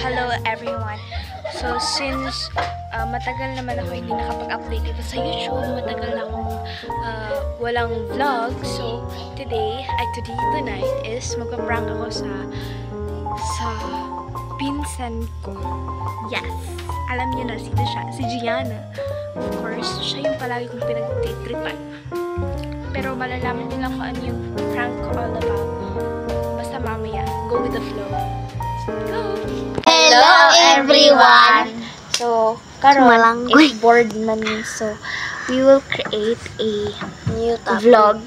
Hello everyone. So since matagal naman ako hindi nakapag-update dito sa YouTube, matagal na akong walang vlog. So tonight is magpa-prank ako sa pinsan ko. Yes, alam niyo na sino siya, si Gianna. Of course, siya yung palagi kong pinag-tripan. Pero malalaman nila kung ano yung prank ko all about. Basta mamaya, go with the flow. Go! Hello everyone! So, karon is board man, so we will create a New topic. vlog.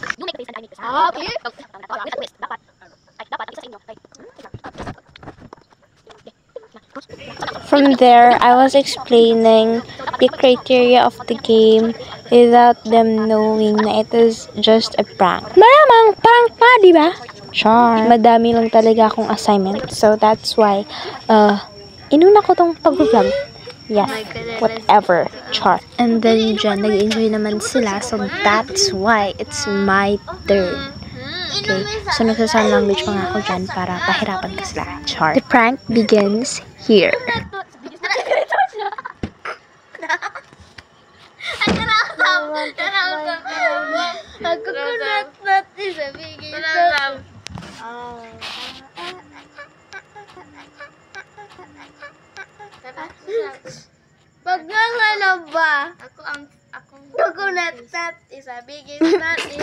From there, I was explaining the criteria of the game without them knowing na it is just a prank. Maramang prank pa, di ba? Sure. Madami lang talaga akong assignment. So, that's why, inuna ko tong pag-vlog. Yes, whatever. Char. And then, dyan, nag-enjoy naman sila. So, that's why it's my turn. Okay? So, nagsasign language pa nga ako dyan para pahirapan ka sila. Char. The prank begins here. Pag nga ba? Coconut that is a biggest nut in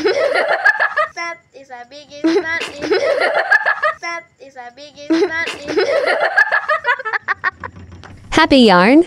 that is a biggest nut in that is a biggest nut in Happy yarn?